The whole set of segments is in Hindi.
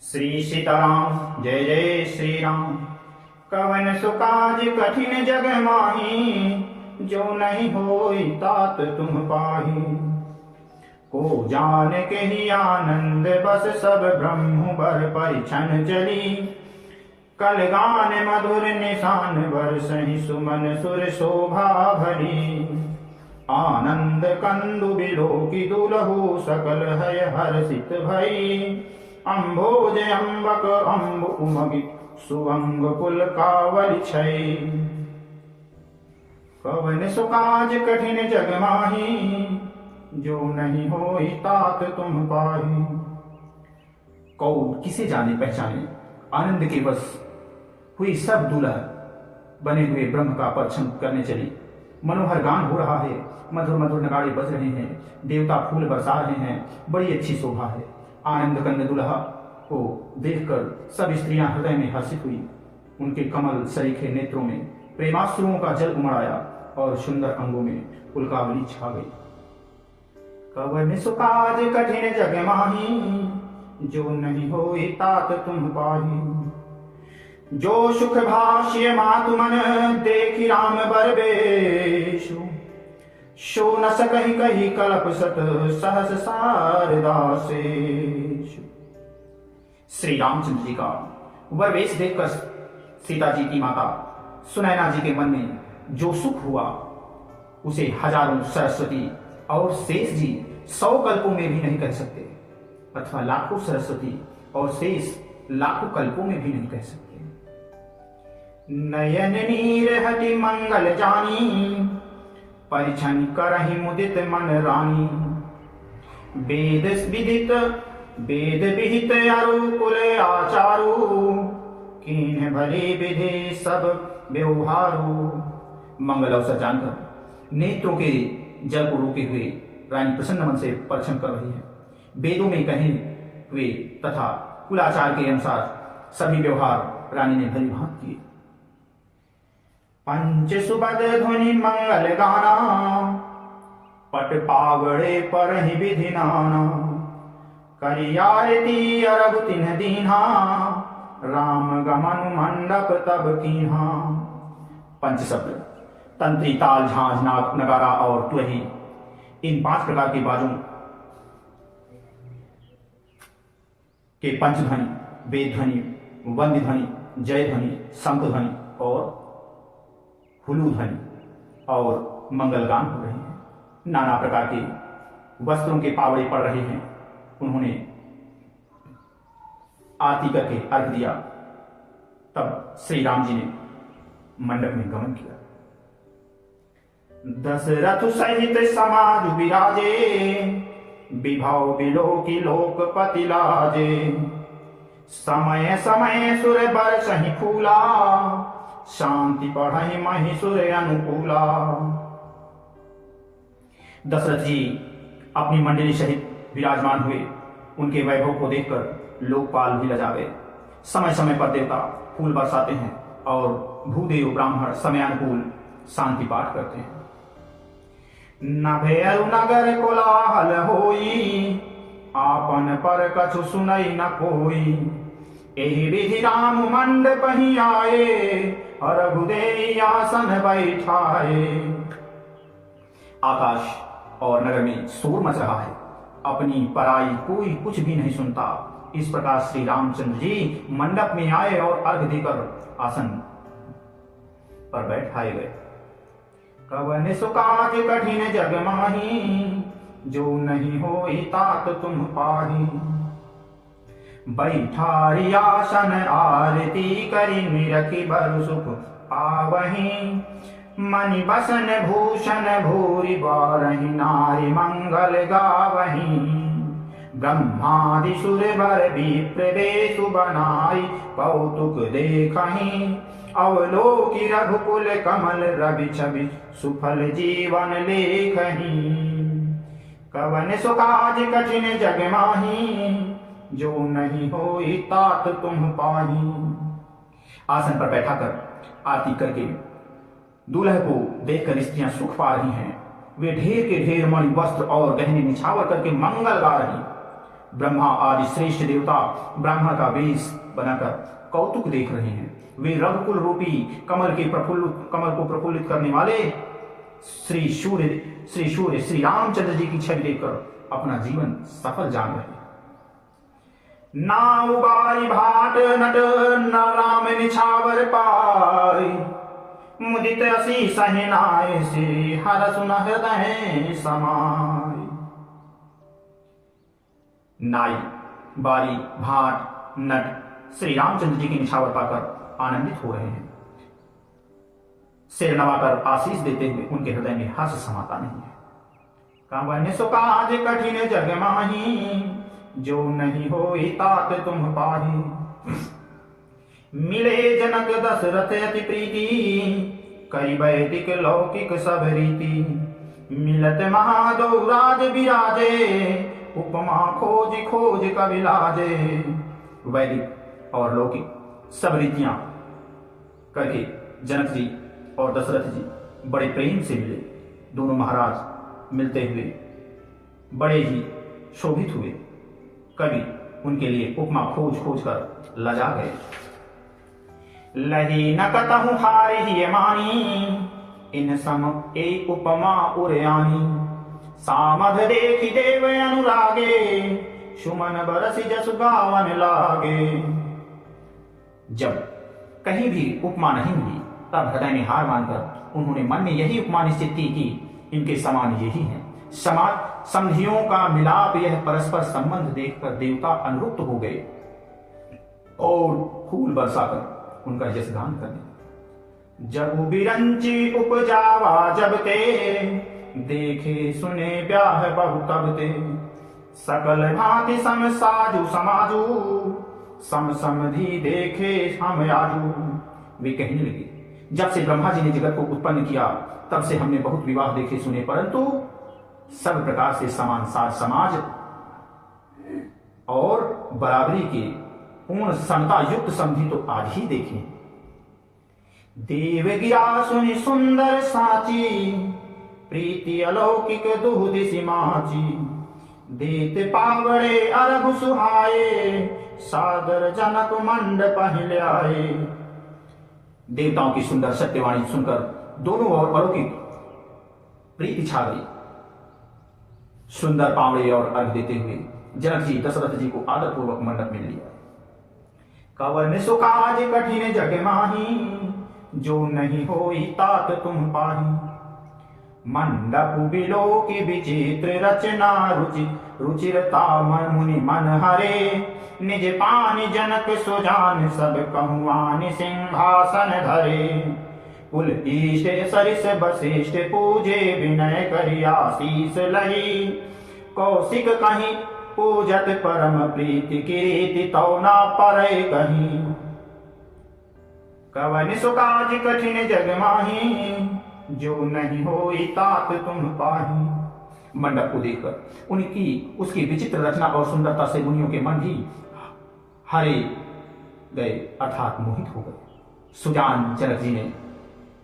श्री सीताराम जय जय श्री राम। कवन सुकाज कठिन जग माही, जो नहीं होई तात तुम पाही। को जान के ही आनंद बस सब ब्रह्म बर परिछन चली। कल गान मधुर निशान बरसहि सुमन सुर शोभा भरी। आनंद कंदु बिलो की दुलहु सकल है हर्षित भई। अम्भोज अम्बक अम्ब उमगि सुअंग पुल कावल छई। कवन सुकाज कठिन जग माही, जो नहीं होई तात तुम पाही। कौन किसे जाने पहचाने, आनंद के वश हुई सब दूल्हा बने हुए ब्रह्म का परछन करने चली। मनोहर गान हो रहा है, मधुर मधुर नगाड़े बज रहे हैं, देवता फूल बरसा रहे हैं, बड़ी अच्छी शोभा है। आनंद कंद दुल्हा को देखकर सब स्त्रियां हृदय में हर्षित हुई। उनके कमल सरीखे नेत्रों में प्रेमाश्रुओं का जल उमड़ आया और सुंदर अंगों में पुलकावली छा गई। कवन सुकाज कठिन जग माही, जो नहीं होई तात तुम पाही। जो सुख भाष्य मातु मन देखी राम बरबेशु। शो न सकहि कही कल्प सत सहस सारदासेशु। श्री रामचंद्र जी का वरवेश देखकर सीता जी की माता सुनैना जी के मन में जो सुख हुआ, उसे हजारों सरस्वती और शेष जी 100 कल्पों में भी नहीं कह सकते, अथवा लाखों सरस्वती और शेष लाखों कल्पों में भी नहीं कह सकते। नयन नीर हति मंगल जानी, परिछन करहि मुदित मन रानी। वेद विदित वेद विहित अरु कुल आचारु। कीन्ह भली विधि सब व्यवहारु। मंगल अवसर जानकर नेत्रों के जल को रोके हुए रानी प्रसन्न मन से परछन कर रही है। वेदों में कहे हुए तथा कुलाचार के अनुसार सभी व्यवहार रानी ने भली भांति किए। पंच सुबद ध्वनि मंगल गाना, पट पावड़े पर ही विधि नाना। करियारती अरब तिन्ह दीन्हा, राम गमन मंडप तब कीन्हा। पंच शब्द तंत्री, ताल, झांझ, नाग, नगारा और तुरही, इन 5 प्रकार के बाजों के पंचध्वनि, वेद ध्वनि, वंद्य ध्वनि, जय ध्वनि, शंख ध्वनि और हुलू ध्वनि और मंगल गान हो रहे हैं। नाना प्रकार के वस्त्रों के पावड़े पड़ रहे हैं। उन्होंने आरती करके अर्घ दिया। तब श्री राम जी ने मंडप में गमन किया। दशरथ सहित समाज विराजे, विभव बिलो की लोकपति लाजे। समय समय सुर बरसहि फूला, शांति पढ़हि महिषुर अनुकूला। दशरथ जी अपनी मंडली सहित विराजमान हुए। उनके वैभव को देखकर लोकपाल भी लजा गए। समय समय पर देवता फूल बरसाते हैं और भूदेव ब्राह्मण समयानुकूल शांति पाठ करते हैं। नभेरु नगर कोलाहल होई, आपन पर कछु सुनई न कोई। एहि विधि राम मंडप ही आए, रघुदेई आसन बैठाए। आकाश और नगर में शोर मच रहा है, अपनी पराई कोई कुछ भी नहीं सुनता। इस प्रकार श्री रामचंद्र जी मंडप में आए और अर्घ देकर आसन पर बैठाए गए। कवन सुकाज कठिन जग माही, जो नहीं होई तात तुम पाही। बैठारी आसन आरती करी, निरखी बरु सुख पावहीं। मणि बसन भूषण भूरि बारहि, नारी मंगल गावहीं। ब्रह्मादि सुर बर विप्र बेसु बनाई, कौतुक देखहीं। अवलोकि रघुकुल कमल रवि छवि, सुफल जीवन लेखहीं। कवन सुकाज कठिन जग माही, जो नहीं होई तात तुम पाही। आसन पर बैठाकर आरती करके दूल्हे को देखकर स्त्रियां सुख पा रही हैं। वे ढेर के ढेर मणि वस्त्र और गहने निछावर करके मंगल गा रही। ब्रह्मा आदि श्रेष्ठ देवता ब्राह्मण का वेश बनाकर कौतुक देख रहे हैं। वे रघुकुल रूपी कमल को प्रफुल्लित करने वाले श्री सूर्य श्री रामचंद्र जी की छवि देखकर अपना जीवन सफल जान रहे हैं। नाउ बारी भाट नट न राम निछावर पाय, मुदित असी सहनाय से हर सुन हृदय समाय। नाई, बारी, भाट, नट श्री रामचंद्र जी की निछावर पाकर आनंदित हो रहे हैं। सिर नवाकर आशीष देते हुए उनके हृदय में हर्ष समाता नहीं है। कवन सो काज कठिन जग माही, जो नहीं होई तात तुम पाही। मिले जनक दशरथ अति प्रीति, कई वैदिक लौकिक सब रीति। मिलत महादो राज विराजे, उपमा खोज खोज कवि लाजे। वैदिक और लौकिक सब रीतियां करके जनक जी और दशरथ जी बड़े प्रेम से मिले। दोनों महाराज मिलते हुए बड़े ही शोभित हुए। कवि उनके लिए उपमा खोज खोज कर लजा गए। लही न कतहु हारि मानी, इन सम एक उपमा उरयानी। सामध देखी देव अनुरागे, सुमन बरसी जसु गावन लागे। जब कहीं भी उपमा नहीं मिली तब हृदय में हार मानकर उन्होंने मन में यही उपमा निश्चित की कि इनके समान यही है। समाज संधियों का मिलाप, यह परस्पर संबंध देखकर देवता अनुरुक्त हो गए और फूल बरसाकर उनका यश गान करने। जब बिरंची उपजावा जब ते, देखे सुने ब्याह बहु तब ते। सकल भांति सम साजु समाजू, सम समधि देखे हम आजू। वे कहने लगे, जब से ब्रह्मा जी ने जगत को उत्पन्न किया तब से हमने बहुत विवाह देखे सुने, परंतु सब प्रकार से समान साज समाज और बराबरी के पूर्ण समता युक्त समझी तो आज ही देखे। देव गिरा सुनि सुंदर साची, प्रीति अलौकिक दुह दिसि माची। देत पावड़े अरघु सुहाए, सादर जनक मंडप हिलाए। देवताओं की सुंदर सत्यवाणी सुनकर दोनों ओर अलौकिक प्रीति छा गई। सुंदर पावड़े और अर्घ देते हुए जनक जी दशरथ जी को आदर पूर्वक मंडप में लिया। कवन सो काज कठिन जग माही, जो नहीं होई तात तुम पाही। मंडप बिलो की विचित्र रचना, रुचिरता मन मुनि मन हरे। निज पानी जनक सुजान, सब कहुआन सिंहासन धरे। कुल ईश सरिस वशिष्ठ पूजे, विनय करि आशीष लही। कौशिक कहीं पूजत परम प्रीति, कीर्ति तो ना परै कहीं। कवन सो काज कठिन जग माही, जो नहीं होई तात तुम पाही। मंडप को देखकर उनकी उसकी विचित्र रचना और सुंदरता से मुनियों के मन भी हरे गए अर्थात मोहित हो गए। सुजान जनक जी ने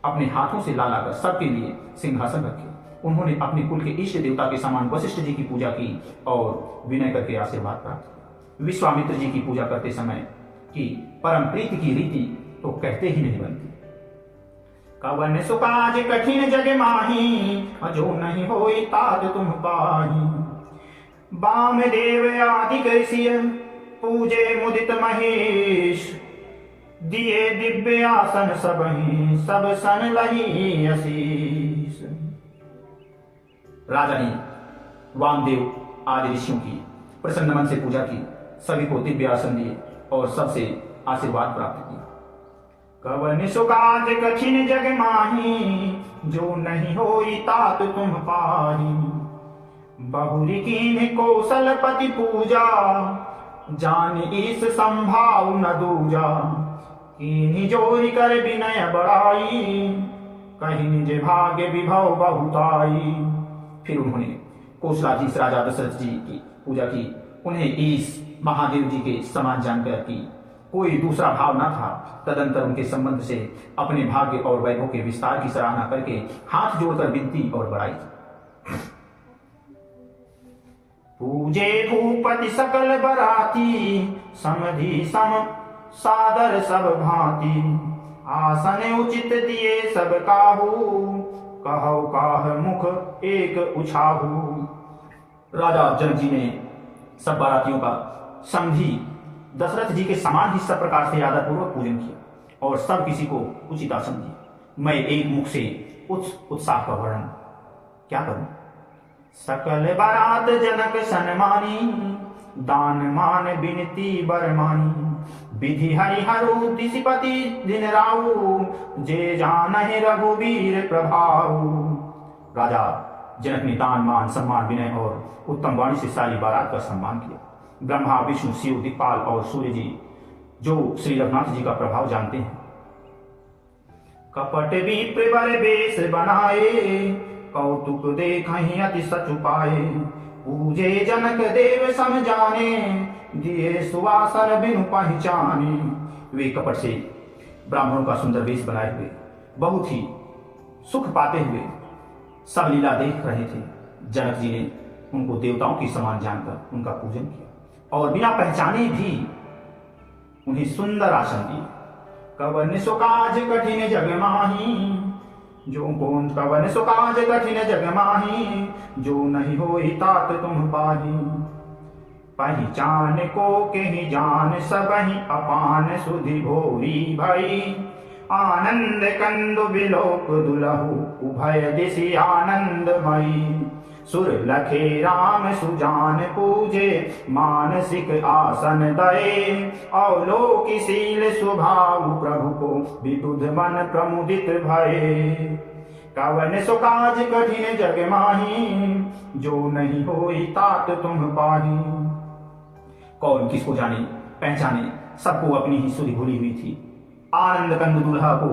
अपने हाथों से ला लाकर सबके लिए सिंहासन रखे। उन्होंने अपने कुल के इष्ट देवता के समान वशिष्ठ जी की पूजा की और विनय करके आशीर्वाद प्राप्त किया। विश्वामित्र जी की पूजा करते समय की परम प्रीति की रीति तो कहते ही नहीं बनती। कवन सो काज कठिन जग माही, जो नहीं होई तात तुम पाही। बाम देव आदि कैसिय, पूजे मुदित महेश। दिए दिव्य आसन सबहि, सब सन लही आशीष। राजा ने वामदेव आदि ऋषियों की प्रसन्न मन से पूजा की, सभी को दिव्य आसन दिए और सबसे आशीर्वाद प्राप्त किया। कवन सो काज कठिन जग माही, जो नहीं होई तात तुम पाही। बहुरी कीन्ह कौशलपति पूजा, जान ईस संभाव न दूजा। कीन्ह जोरी कर विनय बड़ाई, कहीं निज भाग्य विभव बहुताई। फिर उन्होंने कौशलाधीश राजा दशरथ जी की पूजा की। उन्हें ईस महादेव जी के समान जानकर की कोई दूसरा भाव न था। तदंतर उनके संबंध से अपने भाग्य और वैभव के विस्तार की सराहना करके हाथ जोड़कर विनती और बड़ाई। पूजे भूपति सकल बराती, समधि सम सादर सब भांति। आसन उचित दिए सब काहू, कहौ काह मुख एक उछाहू। राजा जनक जी ने सब बारातियों का समधी दशरथ जी के समान ही सब प्रकार से आदर पूर्वक पूजन किया और सब किसी को उचित आसन दिया। मैं एक मुख से उस उत्साह का वर्णन क्या करूं। सकल बारात जनक सन्मानी, दान मान बिनती बरमानी। विधि हरिहरु दिशिपति दिन राऊ, जे जानहि रघुवीर प्रभाऊ। राजा जनक ने दान मान सम्मान विनय और उत्तम वाणी से सारी बारात का सम्मान किया। ब्रह्मा विष्णु शिव दिक्पाल और सूर्य जी जो श्री रघुनाथ जी का प्रभाव जानते हैं। कपट विप्र बर बेश बनाए, कौतुक देखहि अति सचु पाए। पूजे जनक देव सम जाने, दिए सुवासन बिनु पहचाने। वे कपट से ब्राह्मणों का सुंदर वेश बनाए हुए बहुत ही सुख पाते हुए सब लीला देख रहे थे। जनक जी ने उनको देवताओं की समान जानकर उनका पूजन किया और बिना पहचाने भी उन्हें सुंदर आसन दिए। कवन सुकाज कठिन जग माही, जो कौन कवन सुकाज कठिन जग माही। जो नहीं होई तात तुम पाही, पहचान को कहीं जान सबहि। अपान सुधि भोरी भई, आनंद कंदु बिलोक दुलहु। उभय दिशि आनंदमयी, सुर लखे राम सुजान पूजे। मानसिक आसन दये, अवलोकिशील स्वभाव। प्रभु को विबुध मन प्रमुदित भये। कवन सुकाज कठिन जग माही, जो नहीं होई तात तुम पाही। कौन किसको जाने पहचाने, सबको अपनी ही सुधि भूली हुई थी। आनंद कंद दुल्हा को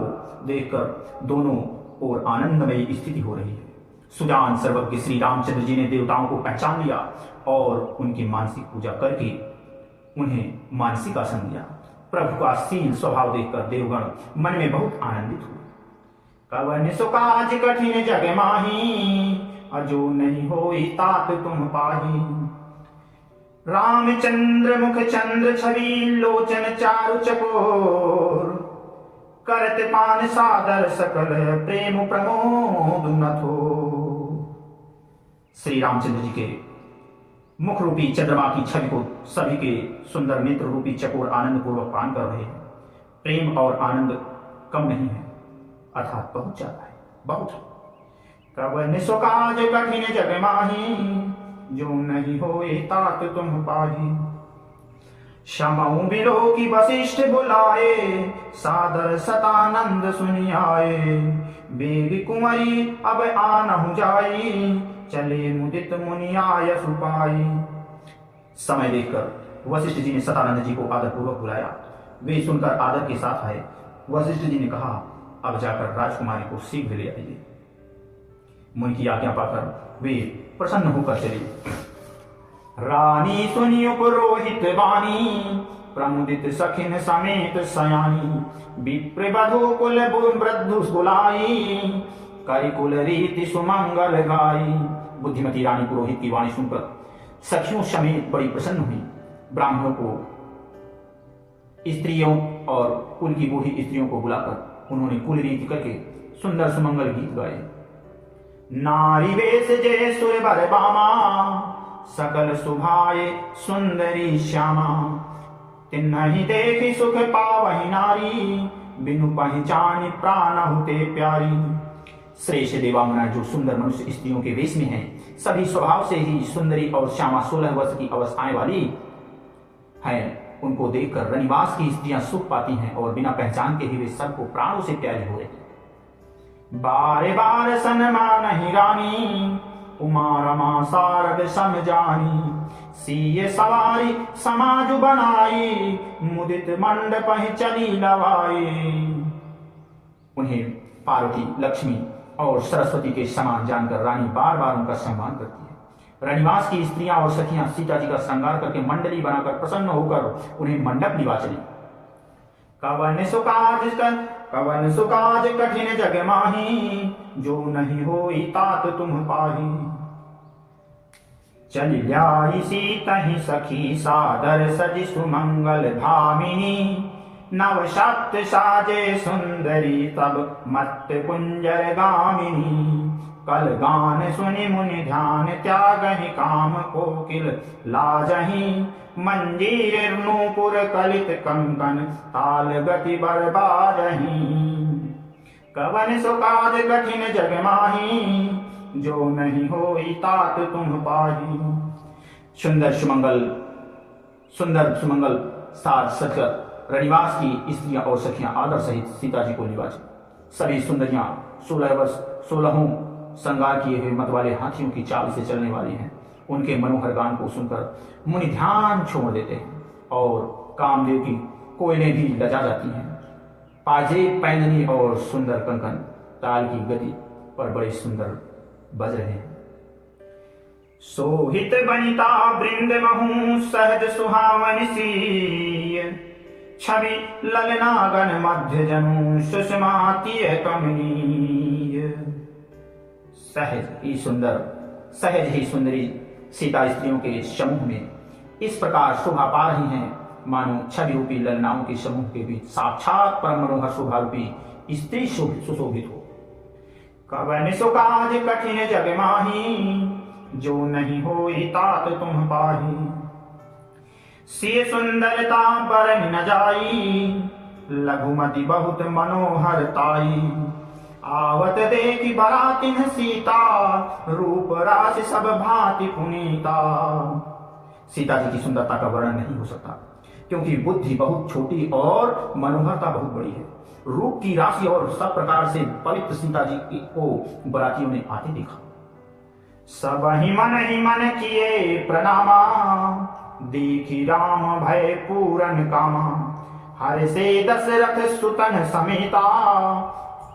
देखकर दोनों ओर आनंदमयी स्थिति हो रही है। सुजान सर्वज्ञ श्री रामचंद्र जी ने देवताओं को पहचान लिया और उनकी मानसिक पूजा करके उन्हें मानसिक आसन दिया। प्रभु का शील स्वभाव देखकर देवगण मन में बहुत आनंदित हुए। कवन सुकाज कठिन जग माही, अजो नहीं होई तात तुम पाही। रामचंद्र मुख चंद्र छवि, लोचन चारु चकोर। करत पान सादर सकल, प्रेम प्रमोद नथो। श्री रामचंद्र जी के मुख रूपी चंद्रमा की छवि को सभी के सुंदर नेत्र रूपी चकोर आनंद पूर्वक पान कर रहे हैं। प्रेम और आनंद कम नहीं है, अर्थात बहुत ज्यादा है, बहुत। कवन सुकाज कठिन जग माही, जो नहीं होए तात तुम पाही। क्षमाऊ बिलो की वशिष्ठ बुलाए, सादर सतानंद सुनियाए। बेग कुंवरी अब आनहु जाई, चले मुदित मुनियाय सुपाई। समय देखकर वशिष्ठ जी ने सतानंद जी को आदर पूर्वक बुलाया। वे सुनकर आदर के साथ आए। वशिष्ठ जी ने कहा, अब जाकर राजकुमारी को शीघ्र ले आइए। मुनि की आज्ञा पाकर वे प्रसन्न होकर चले। रानी सुनियो पुरोहित वाणी, प्रमुदित सखिन समेत सयानी। विप्र बधु कुल वृद्धु बुलाई, करि कुल रीति सुमंगल गाई। बुद्धिमती रानी पुरोहित की वाणी सुनकर सखियों समेत बड़ी प्रसन्न हुई। ब्राह्मणों को, स्त्रियों और कुल की बूढ़ी स्त्रियों को बुलाकर उन्होंने कुल रीति करके सुंदर सुमंगल गीत गाए। नारी वेश जय सुर बर बामा, सकल सुभाए सुंदरी श्यामा। तिन्हि देखी सुख पावहि नारी, बिनु पहचानी प्राण हुते प्यारी। श्रेष्ठ देवांगना जो सुंदर मनुष्य स्त्रियों के वेश में हैं, सभी स्वभाव से ही सुंदरी और श्यामा 16 वर्ष की अवस्थाएं वाली हैं, उनको देखकर रनिवास की स्त्रियां सुख पाती हैं और बिना पहचान के ही वे सबको प्राणों से प्यारी हो रही। बारे बार सन्मानहि रानी, उमा रमा सारद सम जानी। सीय सवारी समाज बनाई, मुदित मंडप चली लवाई। उन्हें पार्वती, लक्ष्मी और सरस्वती के समान जानकर रानी बार बार उनका सम्मान करती है। रनिवास की स्त्रियां और सखियां सीता जी का श्रृंगार करके मंडली बनाकर प्रसन्न होकर उन्हें मंडप निभा चली। कवन सुकाज कठिन जग माही, जो नहीं होई तात तुम पाही। चल ल्याई सीतहि सखी सादर सज सुमंगल धामिनी। नव शब्द साजे सुंदरी तब मत कुंजर गामिनी। कल गान सुनि मुनि ध्यान त्यागहि काम कोकिल लाजहि। मंजीर नूपुर कलित कंकन ताल गति बरबाजहि। कवन सो काज कठिन जग माही जो नहीं होई तात तुम पाही। सुंदर सुमंगल साज सजकर रनिवास की स्त्रियां और सखियां आदर सहित सीता जी को निवाजी। सभी सुंदरियां 16 वर्ष 16 श्रृंगार किए हुए मत वाले हाथियों की चाल से चलने वाली हैं। उनके मनोहर गान को सुनकर मुनि ध्यान छोड़ देते हैं और कामदेव की कोयलें भी लजा जाती हैं। पाजे पैंजनी और सुंदर कंकन ताल की गति पर बड़े सुंदर बज रहे हैं। सोहित बनिता वृंद महु सहज सुहावन सीय। छवि ललनागन मध्य जनु सुषमातीय कमनीय। सहज ही सुंदरी सीता स्त्रियों के समूह में इस प्रकार शोभा पा रही हैं मानो छवि रूपी ललनाओं के समूह के बीच साक्षात परम मनोहर शोभा रूपी स्त्री सुशोभित हो। कवन सो काज कठिन जग माही जो नहीं होई तात तुम पाही। सिय सुंदरता बरन न जाई लघुमति बहुत मनोहर ताई। आवत देखी बरातिन सीता रूप राशि सब भांति पुनीता। सीता जी की सुंदरता का वर्णन नहीं हो सकता क्योंकि बुद्धि बहुत छोटी और मनोहरता बहुत बड़ी है। रूप की राशि और सब प्रकार से पवित्र सीता जी को बरातियों ने आते देखा। सब ही मन किए प्रणामा देखी राम भय पूरन कामा। हर से दशरथ सुतन समेता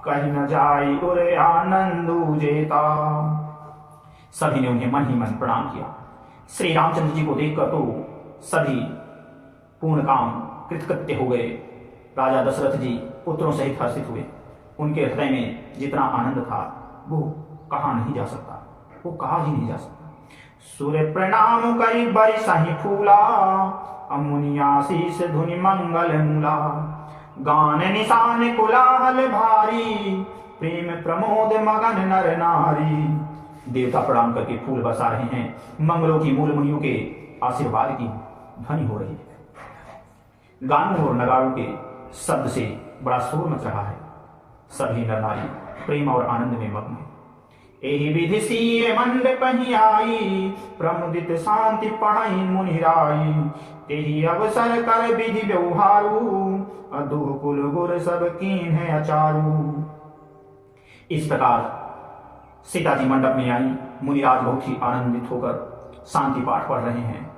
कहीं न जाई उर आनंदु जेता। सभी ने उन्हें मन ही मन प्रणाम किया। श्री रामचंद्र जी को देखकर तो सभी पूर्ण काम कृतकृत्य हो गए। राजा दशरथ जी पुत्रों सहित हर्षित हुए। उनके हृदय में जितना आनंद था वो कहा नहीं जा सकता, वो कहा ही नहीं जा सकता। सूर्य प्रणाम करी बरि सही फूला अमुनियाशीष धुनि मंगल मूला। गान निशान कुलाहल भारी प्रेम प्रमोद मगन नर नारी। देवता प्रणाम करके फूल बरसा रहे हैं। मंगलों की मूल मुनियों के आशीर्वाद की ध्वनि हो रही है। गानों और नगाड़ों के शब्द से बड़ा शोर मच रहा है। सभी नर नारी प्रेम और आनंद में मग्न है। एहि विधि सीय मंडप ही आई प्रमुदित शांति पढ़ई मुनिराई। तेहि अवसर कर विधि व्यवहारू अधु कुल गुर सब कीन है अचारू। इस प्रकार सीता जी मंडप में आई। मुनिराज बहुत ही आनंदित होकर शांति पाठ पढ़ रहे हैं।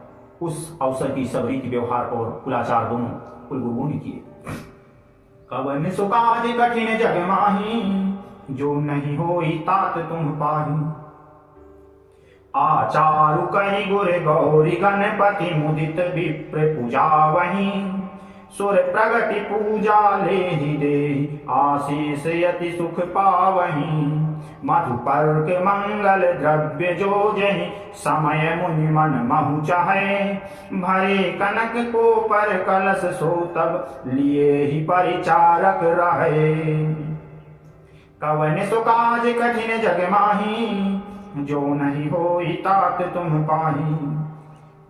उस अवसर की सब रीति व्यवहार और कुलाचार दोनों कुलगुरुओं ने किए। कवन सो काज कठिन जग माही जो नहीं होई तात तुम पाही। आचारु कहि गुर गौरी गणपति मुदित विप्र पूजा वही। सुर प्रगति पूजा ले ही दे आशीष यति सुख पावही। मधुपर्क मंगल द्रव्य जो जहि समय मुनि मन महु चाहे। भरे कनक को पर कलश सो तब लिए ही परिचारक रहे। कवन सो काज कठिन जग माही जो नहीं होई तात तुम पाही।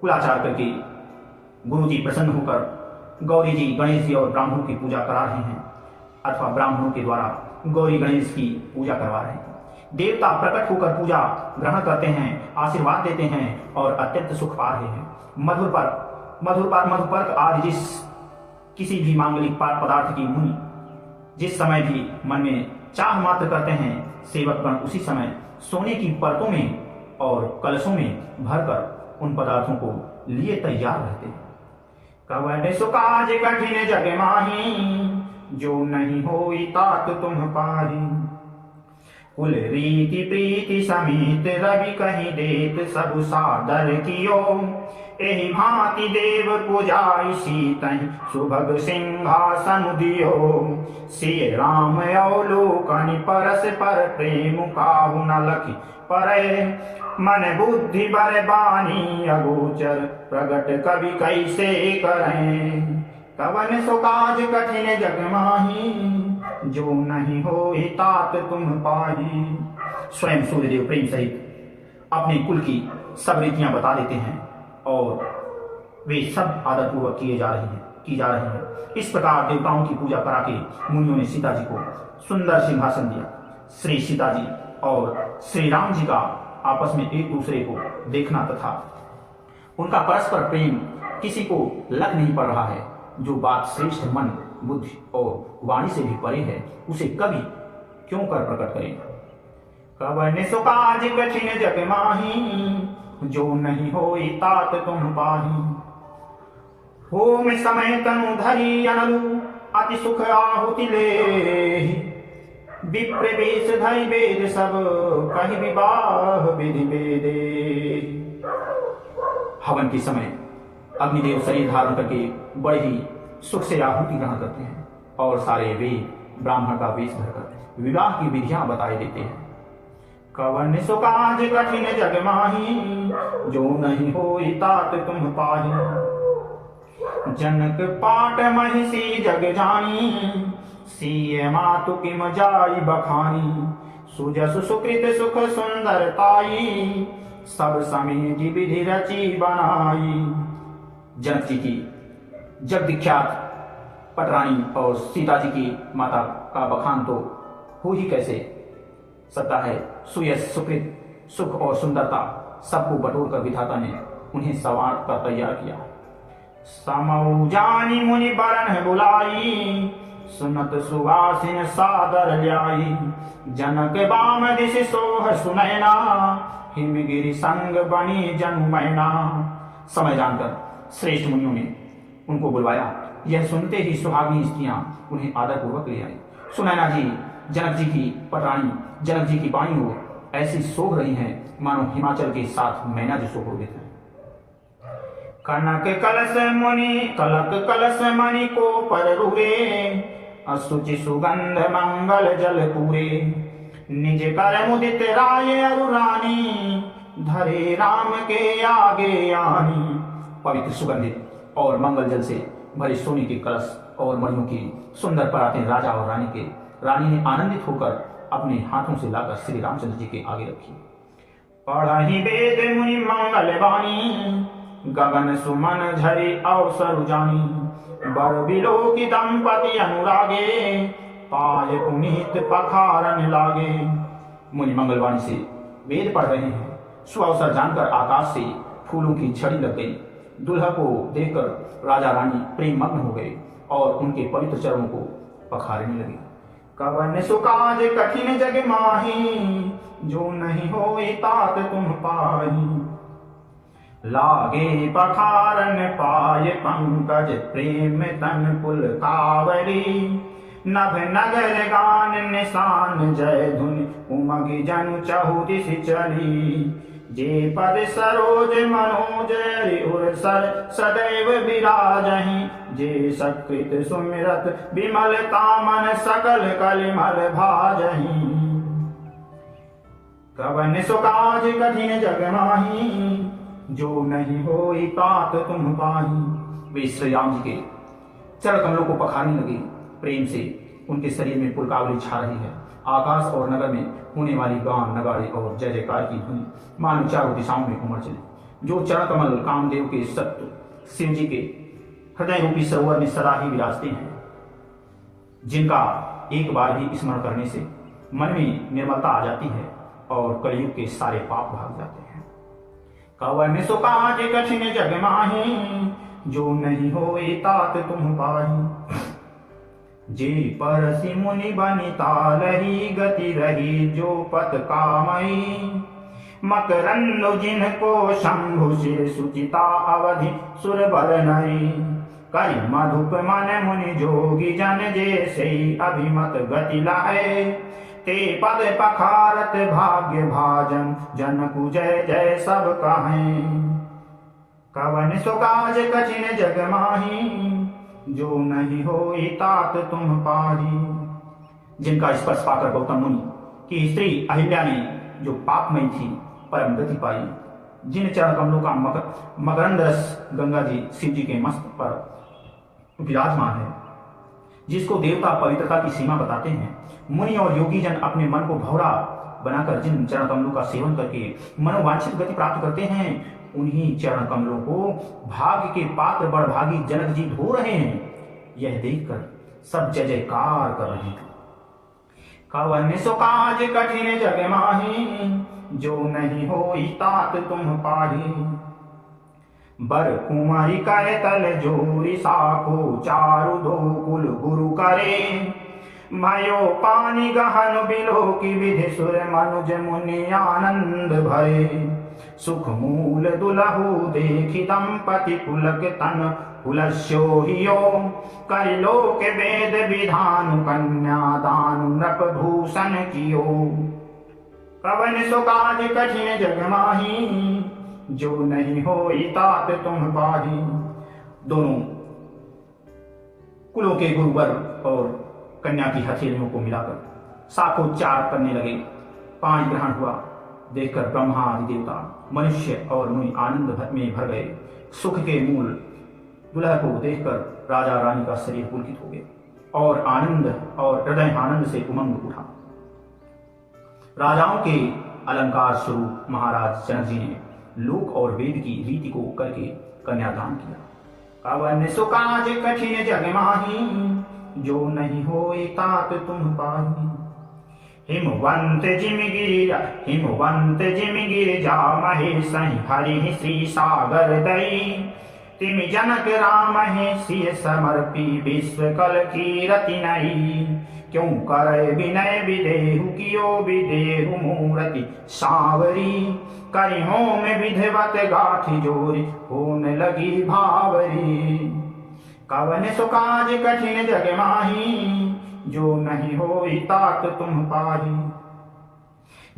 कुलाचार करके गुरु जी प्रसन्न होकर गौरी जी गणेश जी और ब्राह्मणों की पूजा करा रहे हैं अथवा ब्राह्मणों के द्वारा गौरी गणेश की पूजा करवा रहे हैं। देवता प्रकट होकर पूजा ग्रहण करते हैं, आशीर्वाद देते हैं और अत्यंत सुख पा रहे हैं। मधुपर्क आदि जिस किसी भी मांगलिक पदार्थ की मुनि जिस समय भी मन में चाह मात्र करते हैं, सेवकगण उसी समय सोने की परतों में और कलशों में भरकर उन पदार्थों को लिए तैयार रहते हैं। कवन सो काज कठिन जग माही जो नहीं होई तात तुम पाही। कुल रीति प्रीति समेत रवि कहीं देत सब सादर कियो। एहि भांति देव पूजाई सीतहि सुभग सिंहासन दियो। सिय राम अवलोकनि परस पर प्रेम काहु न लखि परै। मन बुद्धि बर बानी अगोचर प्रगट कवि कैसे करें। कवन सो काज कठिन जग माही जो नहीं होई तात तुम पाही। स्वयं सूर्यदेव प्रेम सहित अपने कुल की सब रीतियां बता देते हैं और वे सब आदरपूर्वक की जा रही हैं। इस प्रकार देवताओं की पूजा करा के मुनियों ने सीता जी को सुंदर सिंहासन दिया। श्री सीता जी और श्री राम जी का आपस में एक दूसरे को देखना तथा उनका परस्पर प्रेम किसी को लग नहीं पड़ रहा है। जो बात श्रेष्ठ मन बुद्धि और वाणी से भी परे है उसे कवि क्यों कर प्रकट करें। कवन सो काज कठिन जग माही जो नहीं होई तात तुम पाही। होम समय तनु धरी अनलु अति सुख आहुति लेहि। विप्र वेश धरि वेद सब कहि विवाह विधि वेदे। हवन के समय अग्निदेव शरीर धारण करके बड़े ही सुख से आहुति ग्रहण करते हैं और सारे वेद ब्राह्मण का वेश धरकर विवाह की विधियां बताए देते हैं। कवन सो काज कठिन जग माही जो नहीं होई तात तुम पाही। जनक पाट महिषी जग जानी सीय मातु किम जाई बखानी। सुजस सुकृत सुख सुंदरताई सब समेति विधि रची बनाई। जनक जी की जग विख्यात पटरानी और सीता जी की माता का बखान तो हो ही कैसे सकता है। सुयश सुकृत सुख और सुंदरता सबको बटोर कर विधाता ने उन्हें सवार कर तैयार किया। समऊ जानी मुनि बरन बुलाई सुनत सुवासिन सादर ल्याई। जनक बाम दिश सोह सुनैना हिमगिरि संग बनी जनु मैना। समय जानकर श्रेष्ठ मुनियों ने उनको बुलवाया। यह सुनते ही सुहागिनी स्त्रियां उन्हें आदरपूर्वक ले आई। सुनैना जी जनक जी की पटरानी जनक जी की बाई हो ऐसी सोख रही हैं मानो हिमाचल के साथ मैना जो सोख देते हैं। कनक कलश मणि को पर रुरे असुचि सुगंध मंगल जल पूरे। निज कर मुदित राय अरुरानी धरे राम के आगे आनी। पवित्र सुगंधित और मंगल जल से भरे सोने के कलश और मणियों की सुंदर परातें राजा और रानी ने आनंदित होकर अपने हाथों से लाकर श्री रामचंद्र जी के आगे रखी। पढ़हि वेद मुनि मंगल वाणी गगन सुमन झरि अवसर जानी। बर बिलोकी दंपति अनुरागे पाय पुनीत पखारन लागे। मुनि मंगलवाणी से वेद पढ़ रहे हैं। सुअवसर जानकर आकाश से फूलों की झड़ी लग गई। दुल्हा को देखकर राजा रानी प्रेम मग्न हो गए और उनके पवित्र चरणों को पखारने लगे। कवन सो काज कठिन जग माही जो नहीं होई तात तुम पाही। लागे पखारन पाय पंकज प्रेम तन पुल कावरी। नभ नगर गान निशान जय धुनि उमगी जनु चहु दिश चली। जे पद सरोज मनोज उर सर सदैव विराजहि। जे सकृत सुमिरत विमलता मन सकल कलिमल भाजहि। कवन सो काज कठिन जग माही जो नहीं होई तात तुम पाही। वे श्री राम जी के चरण कमलों को पखारने लगे। प्रेम से उनके शरीर में पुलकावली छा रही है। आकाश और नगर में होने वाली गान नगाड़े और जय जयकार की ध्वनि मानो चारों दिशाओं में उमड़ चली। जो चरण कमल कामदेव के सत्व शिव जी के हृदय रूपी सरोवर में सदा ही विराजते हैं, जिनका एक बार भी स्मरण करने से मन में निर्मलता आ जाती है और कलयुग के सारे पाप भाग जाते हैं। कवन सो काज कठिन जग माही जो नहीं होए तात तुम पाही। जे परसि मुनि बनिता रही गति रही जो पत कामई। मकरंद जिनको शंभु सिर सुचिता अवधि सुर बर नई। करि मधुप मन मुनि जोगी जन जे से अभिमत गति लाए। ते पद पखारत भाग्य भाजन जनकु जय जय सब कहें। कवन सो काज कठिन जग माही, जो नहीं होई तात तुम पाही। जिनका स्पर्श पाकर गौतम मुनि की स्त्री अहिल्या ने जो पापमयी थी परम गति पाई, जिन चरण कमलों का मकरंद रस गंगा जी शिव जी के मस्तक पर विराजमान है, जिसको देवता पवित्रता की सीमा बताते हैं, मुनि और योगी जन अपने मन को भौरा बनाकर जिन चरण कमलों का सेवन करके मनोवांछित गति प्राप्त करते हैं, उन्हीं चरण कमलों को भाग्य के पात्र बड़भागी जनक जी धो रहे हैं। यह देखकर सब जय जयकार कर रहे थे। कवन सो काज कठिन जग माही, जो नहीं होई तात तुम पाही। बर कुमारी कर तल जोरी साखो, चारु दो कुल गुरु करे। भयो पानी गहन बिलो की विधि, सुर मनुज मुनि आनंद भरे। सुख मूल दुलहु देखी दंपति पुलक तन पुलस्यो हियो। करिलो के वेद विधान, कन्या दान नृप भूषण कियो। कवन सो काज कठिन जग माही, जो नहीं होई तात तुम पाही। दोनों कुलों के गुरुवर और कन्या की हथेलियों को मिलाकर साखोच्चार करने लगे। 5 ग्रहण हुआ। देखकर ब्रह्मा आदि देवता, मनुष्य और मुनि आनंद में भर गए। सुख के मूल दुल्हा को देखकर राजा रानी का शरीर पुलकित हो गया और आनंद और हृदय आनंद से उमंग उठा। राजाओं के अलंकार स्वरूप महाराज जनक जी ने लोक और वेद की रीति को करके कन्यादान किया। कवन सो काज कठिन जग माही, जो नहीं होई तात तुम पाही। हिमवंत जिम गिरिजा महेश हरि श्री सागर दई। तिमि जनक राम है सिय समर्पी, विश्व कल की रति नई। क्यों करे विनय विदेहु, कियो विदेहु मूरति सावरी। करि होम विधिवत गाठी जोरी, होन लगी भावरी। कवन सो काज कठिन जग माही, जो नहीं होई तात तुम पाही।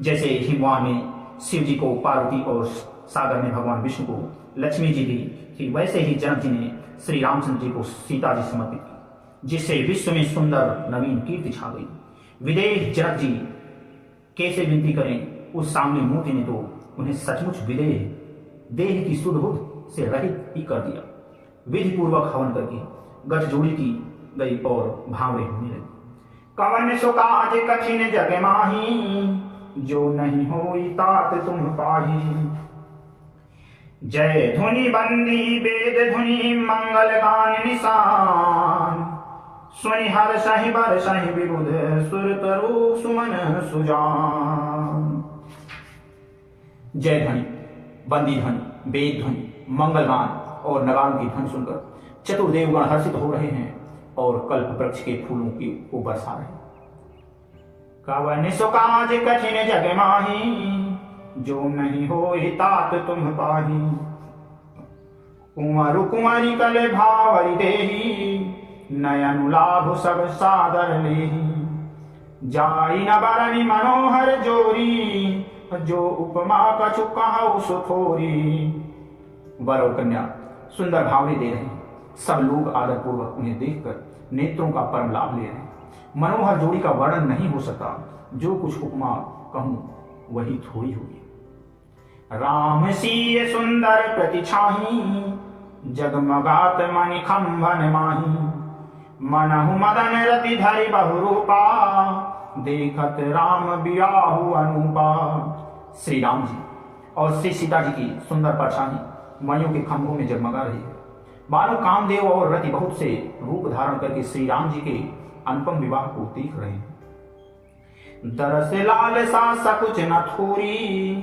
जैसे हिमवान में शिव जी को पार्वती और सागर में भगवान विष्णु को लक्ष्मी जी दी थी, वैसे ही जनक जी ने श्री रामचंद्र जी को सीता जी समर्पित की, जिससे विश्व में सुंदर नवीन कीर्ति छा गई। विदेह जनक जी कैसे विनती करें, उस सामने मूर्ति ने तो उन्हें सचमुच विदेह देह की सुध बुध से रहित ही कर दिया। विधि पूर्वक हवन करके गठजोड़ी की गई और भावरे होने लगी। कवन सो काज कठिन जग माही, जो नहीं होई तात तुम पाही। जय धुनि बंदी वेद धुनि, मंगल गान निशान। सुनि हर सहि बर सहि विबुध, सुर तरु सुमन सुजान। जय ध्वनि, बंदी ध्वनि, वेद ध्वनि, मंगलगान और नगान की ध्वनि सुनकर चतुर्देवगण हर्षित हो रहे हैं और कल्प वृक्ष के फूलों को बरसा रहे हैं। कवन सो काज कठिन जग माही, जो नहीं होई तात तुम पाही। कुंवर कुंवरी कल भावरी देही, नयन लाभ सब सादर लेही। जाई न बरनी मनोहर जोरी, जो उपमा कछु कहु सुथोरी। वर और कन्या सुंदर भावने दे रहे हैं। सब लोग आदर पूर्वक उन्हें देखकर नेत्रों का परम लाभ ले रहे हैं। मनोहर जोड़ी का वर्णन नहीं हो सकता, जो कुछ उपमा कहूं वही थोड़ी होगी। राम सीय सुंदर प्रतिछाही, जगमगात मणि खंभन माही। मनहु मदन रति धरि बहुरूपा, देखत राम बियाहु अनुपा। श्री राम जी और श्री सीता जी की सुंदर परछाई मणियों के खंभों में जगमगा रही है। मानो कामदेव और रति बहुत से रूप धारण करके श्री राम जी के अनुपम विवाह को देख रहे हैं। दरस लाल सा सकुच न थोरी,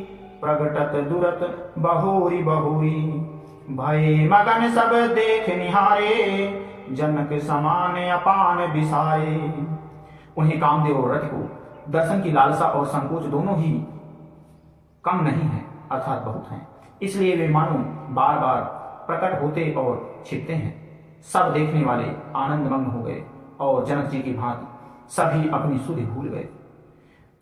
प्रगटत दुरत बहोरी बहोरी। भय मगन सब देख निहारे, जनक समान अपान बिसारे। उन्हें कामदेव और रति को दर्शन की लालसा और संकोच दोनों ही कम नहीं है, अर्थात बहुत हैं। इसलिए वे मानो बार बार प्रकट होते और छिपते हैं। सब देखने वाले आनंदमग्न हो गए और जनक जी की भांति सभी अपनी सुधि भूल गए।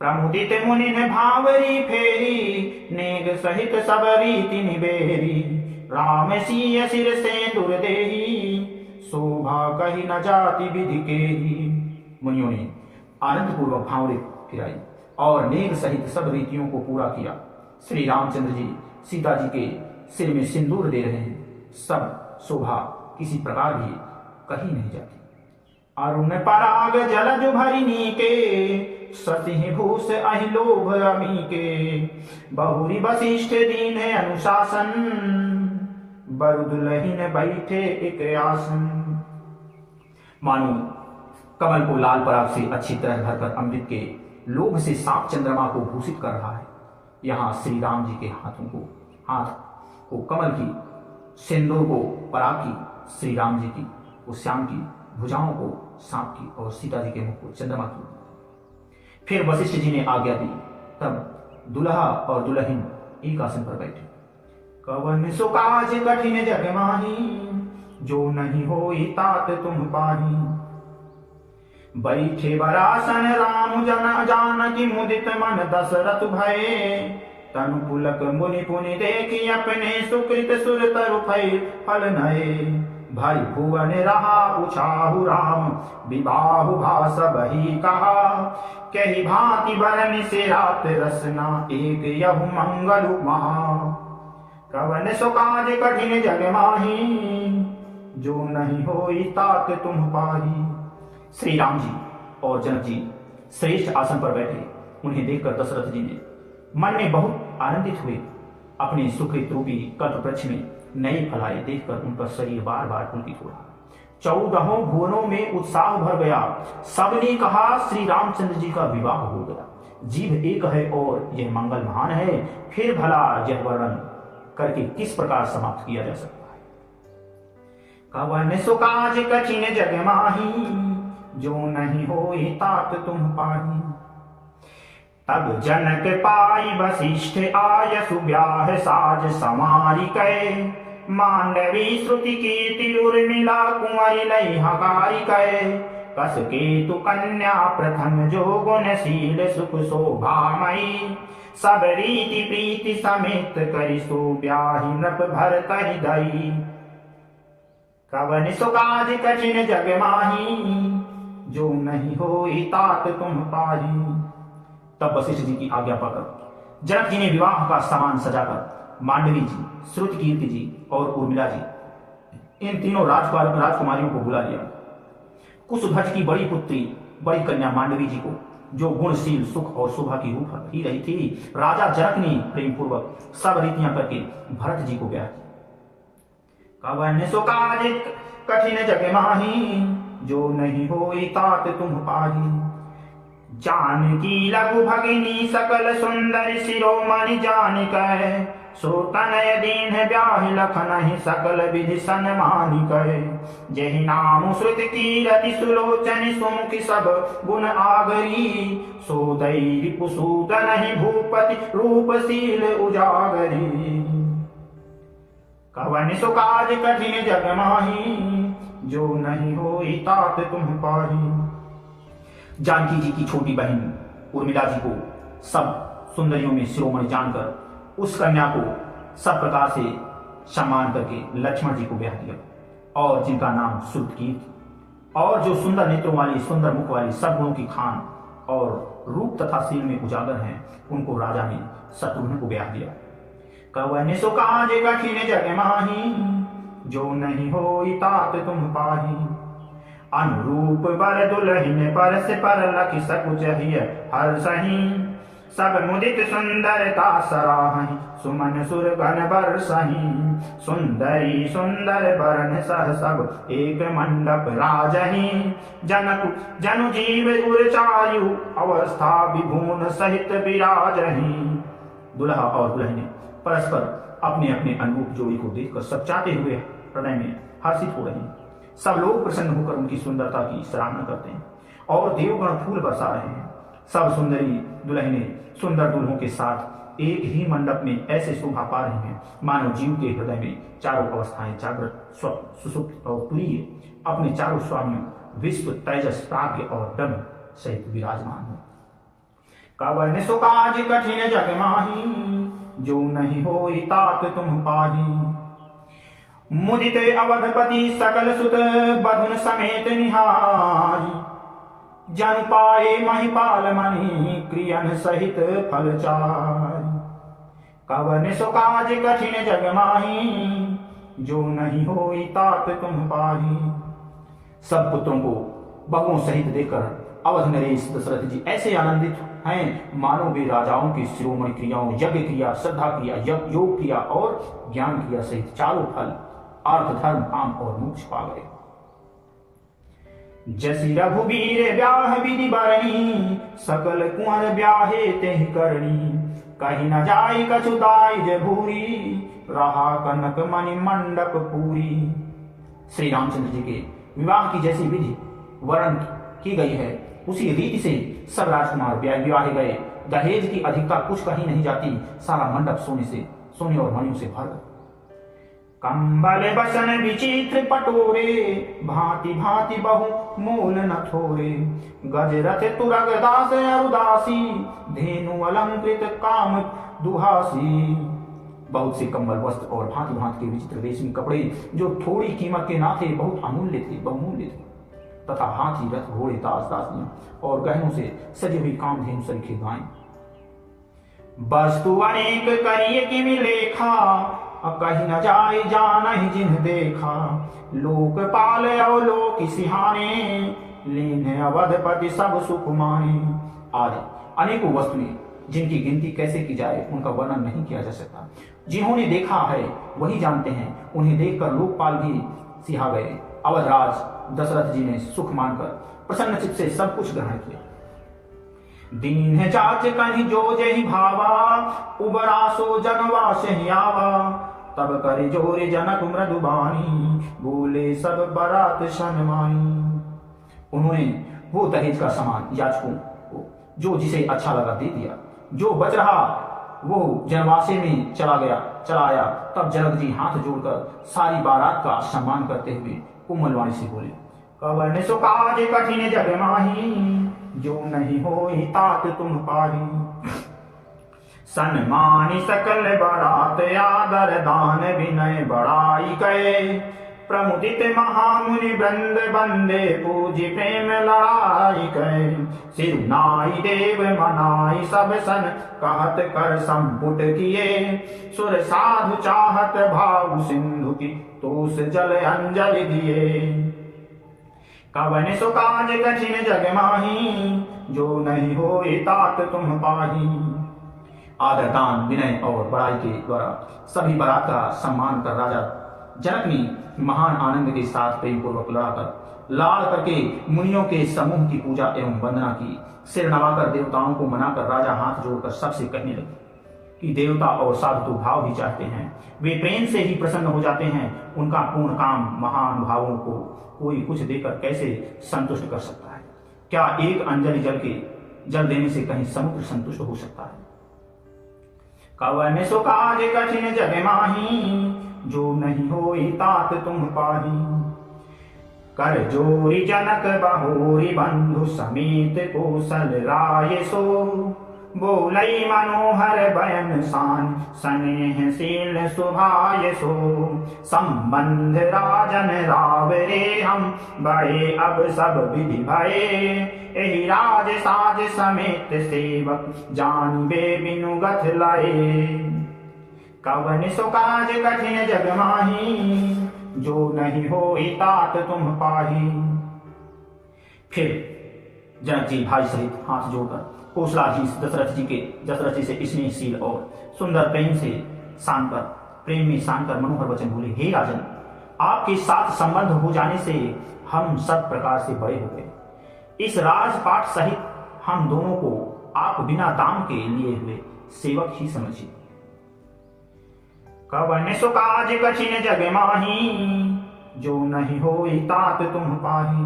प्रमुदित मुनि ने भावरी फेरी, नेग सहित सब रीति निबेरी। राम सिय सिर सेंदूर देही, शोभा कही न जाति विधि के ही। मुनियों ने आनंद पूर्वक भावरे फिराई और नेक सहित सब रीतियों को पूरा किया। श्री रामचंद्र जी सीता जी के सिर में सिंदूर दे रहे हैं। सब शोभा किसी प्रकार भी कही नहीं जाती। अरुण पराग जलज भरिनी के, ससिह भूष अहि लोभ अमी के। बहुरी वशिष्ठ दीन अनुशासन, बर दुलहिन बैठे एक आसन। मानो कमल को लाल पराग से अच्छी तरह भरकर अमृत के लोभ से सांप चंद्रमा को भूषित कर रहा है। यहाँ श्री राम जी के हाथ को कमल की, सिंदूर को पराग की, श्री राम जी की वो श्याम की, भुजाओं को सांप की और सीता जी के मुख को चंद्रमा की। फिर वशिष्ठ जी ने आज्ञा दी। तब दुल्हा और दुल्हन एक आसन पर बैठे। कवन सो काज कठिन जग माही, जो नहीं होई तात तुम पाही। बैठे बरासन राम जन जानकी, मुदित मन दशरथ भये। तनु पुलक मुनि पुनि देखी, अपने सुकृत सुर तरु फल नये। भाई भुवन रहा उछाहु राम, विबाहु भास बही कहा। कही भांति बरन से रात रसना, एक यहु मंगल महा। कवन सो काज कठिन जग माही, जो नहीं होई तात तुम पाही। श्री राम जी और जनक जी श्रेष्ठ आसन पर बैठे। उन्हें देखकर दशरथ जी ने मन में बहुत आनंदित हुए। अपने सुकृत रूपी कल्प वृक्ष में नए फल आए देखकर उनका शरीर बार बार पुलकित हो रहा। 14 भुवनों में उत्साह भर गया। सबने कहा श्री रामचंद्र जी का विवाह हो गया। जीव एक है और यह मंगल महान है। फिर भला यह वर्णन करके किस प्रकार समाप्त किया जा सकता है। कवन सो काज कठिन जग माही, जो नहीं होई तात तुम पाही। तब जनक पाई वशिष्ठ आय, सुब्याह साज समारी कै। मांडवी श्रुति कीर्ति उर्मिला, कुंवरी लई हकारी कै। कस केतु कन्या प्रथम, जो गुणशील सुख शोभामयी। सब रीति प्रीति समेत करि, सुब्याही नृप भरत दई। कवन सो काज कठिन जग माही, जो नहीं होई तात तुम पाही। तब वशिष्ठ जी की आज्ञा पाकर जनक जी ने विवाह का सामान सजाकर मांडवी जी, श्रुति कीर्ति जी और उर्मिला जी, इन तीनों राजकुमारियों को बुला लिया। कुशध्वज की बड़ी पुत्री, बड़ी कन्या मांडवी जी को, जो गुणशील सुख और शोभा की रूप ही रही थी, राजा जनक ने प्रेम पूर्वक सब रीतियां करके भरत जी को ब्याह किया। कवन सो काज कठिन जग माही, जो नहीं होई तात तुम पाही। जानकी लघु भगिनी, सकल सुंदर शिरोमणि जानिकै। सो तनय दीन ब्याहि लखनहि, सकल विधि सन्मानि कै। जेहि नाम श्रुत कीरति, सुलोचनि सुमुखि सब गुण आगरी। सो दई रिपुसूदनहि, भूपति रूपशील उजागरी। कवन सो काज कठिन जग माही, जो नहीं होई तात तुम पाही। जानकी जी की छोटी बहन उर्मिला जी को सब सुंदरियों में शिरोमणि जानकर उस कन्या को सब प्रकार से सम्मान करके लक्ष्मण जी को ब्याह दिया, और जिनका नाम श्रुतकीर्ति, और जो सुंदर नेत्रों वाली, सुंदर मुख वाली, सब गुणों की खान और रूप तथा शील में उजागर हैं, उनको राजा ने शत्रुघ्न को ब्याह दिया। कवन सो काज कठिन जग माही, जो नहीं होई तात तुम पाही। अनुरूप बर दुलहिन, परस पर लखि सकुच हिय हर सही। सब मुदित सुंदरता सराहि, सुमन सुरगण बरसहि। सुंदरी सुंदर बरन सह सब, एक मंडप राजहि। जनु जीव उरचायु, अवस्था विभून सहित विराजहि। दुल्हा और दुल्हन परस्पर अपने अपने अनुरूप जोड़ी को देखकर सचाते हुए हृदय में हर्षित हो रहे हैं। सब लोग प्रसन्न होकर उनकी सुंदरता की सराहना करते हैं और देवगण फूल बरसा रहे हैं। सब सुंदरी दुल्हनें सुंदर दुल्हों के साथ एक ही मंडप में ऐसे शोभा पा रहे हैं, मानो जीव के हृदय में चारों अवस्थाएं जागृत, स्वप्न, सुसुप्त और तुरीय अपने चारों स्वामियों विश्व, तेजस, प्राज्ञ और ब्रह्म सहित विराजमान हो। कवन सो काज कठिन जग माही, जो नहीं होई तात तुम पाही। मुदित अवधपति सकल सुत बधुन समेत निहारी, जन पाए महिपाल मणि क्रियन सहित फलचारी। कवन सो काज कठिन जग माही, जो नहीं होई तात तुम पाही। सब पुत्रों को बहुओं सहित देखकर अवध नरेश दशरथ जी ऐसे आनंदित हैं मानो वे राजाओं की शिरोमणि क्रियाओं यज्ञ क्रिया, श्रद्धा क्रिया, योग क्रिया और ज्ञान क्रिया सहित चारों फल अर्थ, धर्म, काम और मोक्ष पा गए। जसि रघुवीर ब्याह विधि बरणी, सकल कुंवर ब्याहे तेहि करणी। कहीं न जाय कछु दाइज भूरी, रहा कनक मणि मंडप पूरी। श्री रामचंद्र जी के विवाह की जैसी विधि वर्ण की गई है उसी रीति से सब राजकुमार विवाहे गए। दहेज की अधिकता कुछ कहीं नहीं जाती, सारा मंडप सोने और मणियों से भर गया। कंबल बसन विचित्र पटोरे, भांति भांति बहु मूल न थोरे। गजरथ तुरग दास अरुदासी, धेनु अलंकृत काम दुहासी। बहुत से कंबल, वस्त्र और भांति भांति के विचित्र रेशमी कपड़े जो थोड़ी कीमत के ना थे, बहुत अमूल्य थे, बहुमूल्य थे। तथा हाथी, रथ, घोड़े, दास दासियां और गहनों से सजी हुई कामधेनु सरीखे गायें। वस्तु अनेक करिए कि मिलेखा, कहीं न जाए जानहि जिन्ह देखा। लोकपाल और लोक सिहाने, लीन अवधपति सब सुख माने। आदि अनेकों वस्तुएं जिनकी गिनती कैसे की जाए उनका वर्णन नहीं किया जा सकता। जिन्होंने देखा है वही जानते हैं। उन्हें देखकर लोकपाल भी सिहा गए। अवधराज दशरथ जी ने सुख मानकर प्रसन्न चित्त से सब कुछ ग्रहण किया। दीन है चाच कहीं जो जही भावा, उबरा सो जनवास आवा। तब करे जोरे जनक मृदुबानी, बोले सब बरात शनमानी। उन्होंने वो दहेज का सामान याचकों को जो जिसे अच्छा लगा दे दिया। जो बच रहा वो जनवासे में चला आया। तब जनक जी हाथ जोड़कर सारी बारात का सम्मान करते हुए कोमल वाणी से बोले, कवन सो काज कठिन जग माही, जो नहीं होई तात तुम पाही। सन्मानी सकल बारात आदर दान विनय बढ़ाई गए। प्रमुदित महामुनि वृंद बंदे पूजी प्रेम लड़ाई गए। सिरुनाई देव मनाई सब सन, कहत कर संपुट किए। सुर साधु चाहत भाव सिंधु की, तोस जल अंजलि दिए। कवन सो काज कठिन जग माही, जो नहीं होई तात तुम पाही। आदर, दान, विनय और बड़ाई के द्वारा सभी बारात का सम्मान कर राजा जनक ने महान आनंद के साथ प्रेम पूर्वक लाड़ करके मुनियों के समूह की पूजा एवं वंदना की। सिर नवाकर देवताओं को मनाकर राजा हाथ जोड़कर सबसे कहने लगे कि देवता और साधु तो भाव ही चाहते हैं, वे प्रेम से ही प्रसन्न हो जाते हैं। उनका पूर्ण काम महान भावों को कोई कुछ देकर कैसे संतुष्ट कर सकता है? क्या एक अंजलि जल देने से कहीं समुद्र संतुष्ट हो सकता है? कवन सो काज कठिन जग माही, जो नहीं होई तात तुम पाही। कर जोरी जनक बहोरी बंधु समेत कौशल राय सो। बोलई मनोहर बयन सान, स्नेहशील सुभाय सो। संबंध राजन रावरे हम, बड़े अब सब विधि भये। एहि राज साज समेत सेवक, जानबे बिनु गथ लाए। कवन सो काज कठिन जग माही, जो नहीं होई तात तुम पाही। फिर जनक जी भाई सहित हाथ जोड़कर कौशलाधीश दशरथ जी से स्नेहशील और सुंदर प्रेम में शानकर मनोहर वचन बोले, हे राजन, आपके साथ संबंध हो जाने से हम सब प्रकार से बड़े हो गए। इस राजपाट सहित हम दोनों को आप बिना दाम के लिए हुए सेवक ही समझिए। कवन सो काज कठिन जग माही, जो नहीं होई तात तुम पाही।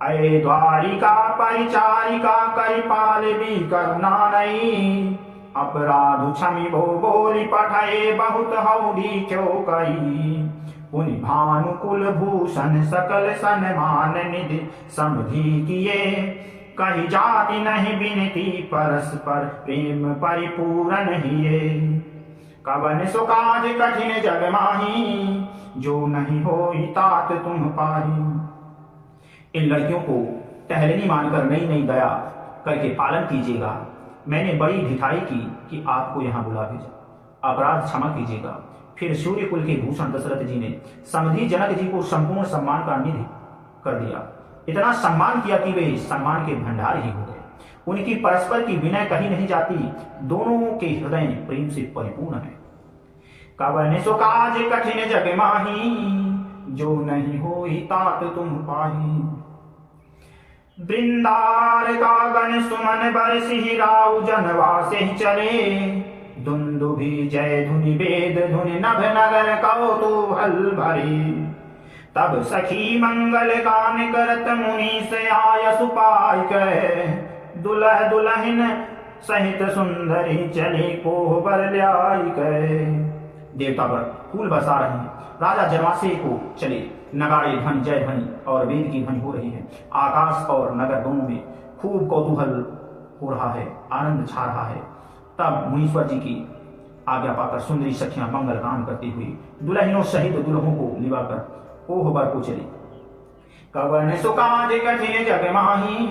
अय द्वारिका परिचारिका, करिपाल भी करुणा नहीं। अपराध क्षमि भो बोली पठाए, बहुत हौडी क्यों कही। पुनि भानुकुल भूषण सकल सन्मान निधि समधि किए। कही जाति नहीं बिनती, परस्पर प्रेम परिपूर्ण हिये। कवन सो काज कठिन जग माही, जो नहीं होई तात तुम पाही। इन लड़कियों को टहलनी मानकर नई नई दया करके पालन कीजिएगा। मैंने बड़ी ढिठाई की कि आपको यहाँ बुला भेजा, अपराध क्षमा कीजिएगा। फिर सूर्य कुल के भूषण दशरथ जी ने समधी जनक जी को संपूर्ण सम्मान का निधि कर दिया। इतना सम्मान किया कि वे सम्मान के भंडार ही हो गए। उनकी परस्पर की विनय कही नहीं जाती, दोनों के हृदय प्रेम से परिपूर्ण है। कवन सो काज कठिन जग माही, जो नहीं होई तात तुम पाही। वृंदार का गण सुमन बरसिहि राउ जनवासे चले, दुंदुभि जय धुनि वेद धुनि नभ नगर कौतूहल भरी। तब सखी मंगल गान करत मुनि से आय सुपाय कहे, दुल्ह दुल्हन सहित सुंदरी चली कोह बर ल्याई कहे। देवता पर फूल बरसा रहे हैं, राजा जनवासे को चले, नगाड़े ध्वनि जय ध्वनि और वेद की ध्वनि हो रही है। आकाश और नगर दोनों में खूब कौतूहल हो रहा है, आनंद छा रहा है। तब मुनीश्वर जी की आज्ञा पाकर सुंदरी सखियां मंगल गान करती हुई दुल्हनों सहित दुल्हों को लिवाकर कोह बर को चली। कवन सो काज कठिन जग माही,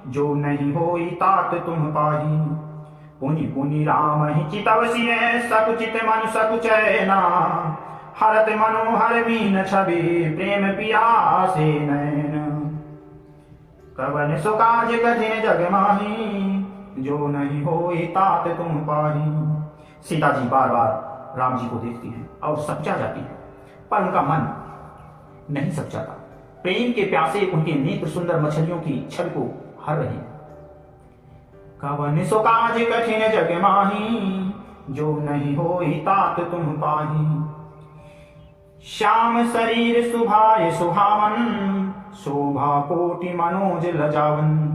जो नहीं होई तात तुम पाही। पुनि पुनि राम ही चितवसिए, सकुचित मन सकुचैना। हरत मनोहर मीन छवि, प्रेम पियासे नैन। कवन सो काज कठिन जग माही, जो नहीं होई तात तुम पाही। सीता जी बार बार राम जी को देखती हैं और सपचा जाती है, पर उनका मन नहीं सपचाता। प्रेम के प्यासे उनके नेत्र सुंदर मछलियों की छवि को हर रही है। कवन सो काज कठिन जग माही, जो नहीं होई तात तुम पाही। श्याम शरीर सुभाए सुहावन, शोभा कोटि मनोज लजावन।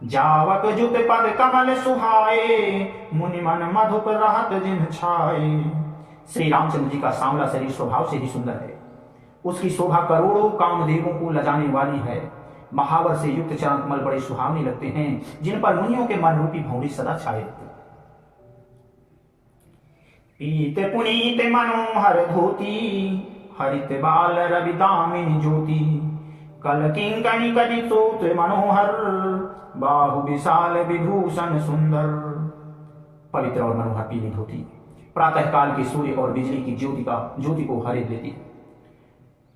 जावक जुत पद कमल सुहाए, मुनि मन मधुप रहत जिन छाए। श्री रामचंद्र जी का सांवला शरीर स्वभाव से ही सुंदर है, उसकी शोभा करोड़ों कामदेवों को लजाने वाली है। महावर से युक्त चरण कमल बड़े सुहावने लगते हैं, जिन पर मुनियों के मन रूपी भौरी सदा छाए रहते। पीत पुनीत मनोहर धोती, हरित बाल रवि दामिनी ज्योति। कल किंकणी कटि सूत्र मनोहर, बाहु विशाल विभूषण सुंदर। पवित्र और मनोहर पीली धोती प्रातः काल के सूर्य और बिजली की ज्योति को हरित लेती है।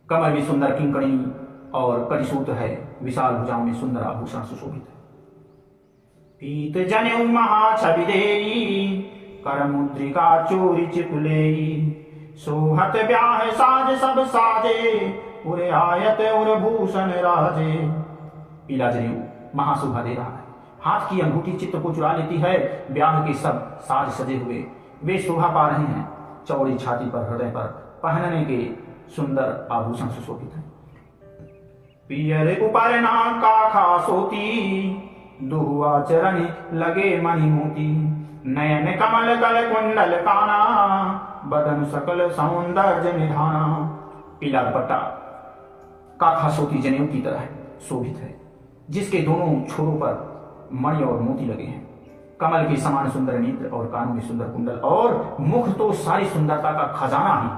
कमल भी सुंदर किंकणी और कटिसूत्र है, विशाल भुजाओं में सुंदर आभूषण सुशोभित है। पीत जनेऊ महा छवि देई, कर मुद्रिका चोरी चिपुलेई। सोहत ब्याह साज सब साजे, उरे आयत उर भूषण राजे। पीला जनेऊ महाशोभा दे रहा है, हाथ की अंगूठी चित्त को चुरा लेती है। ब्याह के सब साज सजे हुए वे शोभा पा रहे हैं। चौड़ी छाती पर हृदय पर पहनने के सुंदर आभूषण सुशोभित है। पियर उपरना काखा सोती, दुहुआ चरण लगे मणि मोती। नयन कमल कल कुंडल काना, बदन सकल सौंदर्य निधाना। पीला दुपट्टा काखा सोती जनेऊ की तरह शोभित है, जिसके दोनों छोरों पर मणि और मोती लगे हैं। कमल के समान सुंदर नेत्र और कानों में सुंदर कुंडल, और मुख तो सारी सुंदरता का खजाना ही।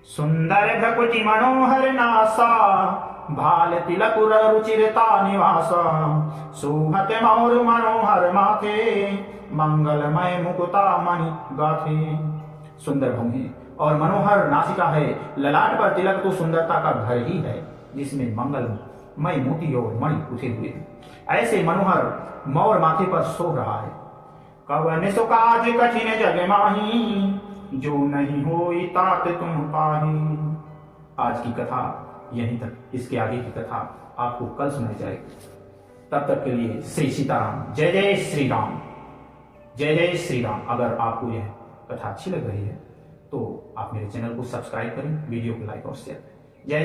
सुंदर भ्रकुटि मनोहर नासा, भाल तिलक रुचिरता निवासा। शोभत मौर मनोहर माथे, मंगलमय मुकुता मणि गाथे। सुंदर भौहें और मनोहर नासिका है, ललाट पर तिलक तो सुंदरता का घर ही है, जिसमें मंगलमय मोती और मणि गुथे हुए हैं। ऐसे मनोहर मौर माथे पर सो रहा है। कवन सो काज कठिन जग माही, जो नहीं होई तात तुम पाही। आज की कथा यहीं तक, इसके आगे की कथा आपको कल सुनाई जाएगी। तब तक के लिए श्री सीताराम। जय जय श्री राम, जय जय श्री राम। अगर आपको यह कथा अच्छी लग रही है तो आप मेरे चैनल को सब्सक्राइब करें, वीडियो को लाइक और शेयर करें। जय जय।